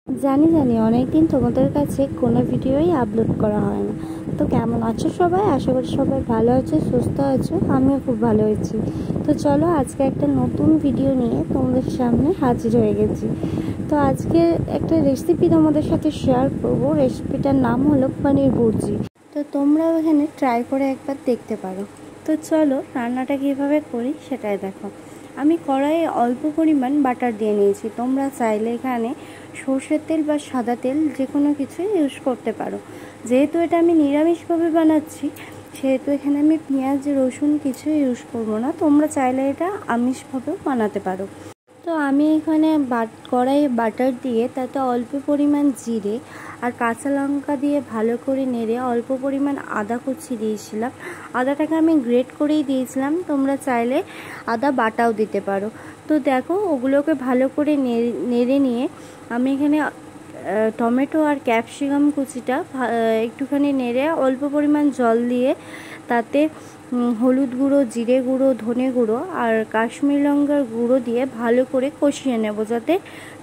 জানি অনেকদিন তোমাদের কাছে কোনো ভিডিওই আপলোড করা হয় না। তো কেমন আছো সবাই? আশা করি সবাই ভালো আছো, সুস্থ আছো। আমিও খুব ভালো আছি। তো চলো আজকে একটা নতুন ভিডিও নিয়ে তোমাদের সামনে হাজির হয়ে গেছি। তো আজকে একটা রেসিপি তোমাদের সাথে শেয়ার করব। রেসিপিটার নাম হলো পনির ভুর্জি। তো তোমরাও এখানে ট্রাই করে একবার দেখতে পারো। তো চলো রান্নাটা কীভাবে করি সেটাই দেখো। আমি কড়াইয়ে অল্প পরিমাণ বাটার দিয়ে নিয়েছি। তোমরা চাইলে এখানে সর্ষের তেল বা সাদা তেল যে কোনো কিছুই ইউজ করতে পারো। যেহেতু এটা আমি নিরামিষভাবে বানাচ্ছি সেহেতু এখানে আমি পেঁয়াজ রসুন কিছু ইউজ করব না। তোমরা চাইলে এটা আমিষভাবেও বানাতে পারো। তো আমি এখানে কড়াইয়ে বাটার দিয়ে তাতে অল্প পরিমাণ জিরে আর কাঁচা লঙ্কা দিয়ে ভালো করে নেড়ে অল্প পরিমাণ আদা কুচি দিয়েছিলাম। আদাটাকে আমি গ্রেট করেই দিয়েছিলাম, তোমরা চাইলে আদা বাটাও দিতে পারো। তো দেখো ওগুলোকে ভালো করে নেড়ে নিয়ে আমি এখানে টমেটো আর ক্যাপসিকাম কুচিটা একটুখানি নেড়ে অল্প পরিমাণ জল দিয়ে তাতে হলুদ গুঁড়ো, জিরে গুঁড়ো, ধনে গুঁড়ো আর কাশ্মীরি লঙ্কার গুঁড়ো দিয়ে ভালো করে কষিয়ে নেব, যাতে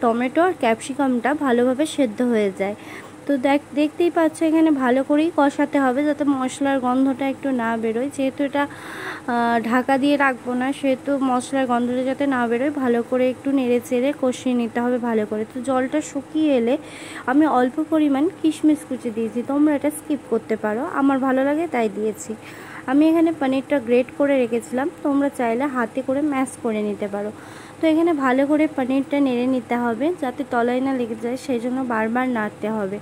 টমেটো আর ক্যাপসিকামটা ভালোভাবে সেদ্ধ হয়ে যায়। তো দেখতেই পাচ্ছ এখানে ভালো করেই কষাতে হবে যাতে মশলার গন্ধটা একটু না বেরোয়। যেহেতু এটা ঢাকা দিয়ে রাখবো না সেহেতু মশলার গন্ধটা যাতে না বেরোয় ভালো করে একটু নেড়ে চেড়ে কষিয়ে নিতে হবে ভালো করে। তো জলটা শুকিয়ে এলে আমি অল্প পরিমাণ কিশমিশ কুচি দিয়েছি, তোমরা এটা স্কিপ করতে পারো, আমার ভালো লাগে তাই দিয়েছি। আমি এখানে পনিরটা গ্রেট করে রেখেছিলাম, তোমরা চাইলে হাতে করে ম্যাশ করে নিতে পারো। তো এখানে ভালো করে পনিরটা নেড়ে নিতে হবে যাতে তলায় না লেগে যায়, সেই জন্য বারবার নাড়তে হবে।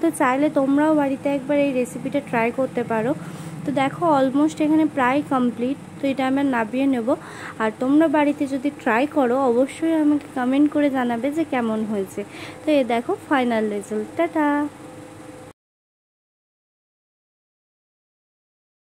তো চাইলে তোমরাও বাড়িতে একবার এই রেসিপিটা ট্রাই করতে পারো। তো দেখো অলমোস্ট এখানে প্রায় কমপ্লিট। তো এটা আমরা নামিয়ে নেব। আর তোমরা বাড়িতে যদি ট্রাই করো অবশ্যই আমাকে কমেন্ট করে জানাবে যে কেমন হয়েছে। তো এই দেখো ফাইনাল রেজাল্ট। টাটা।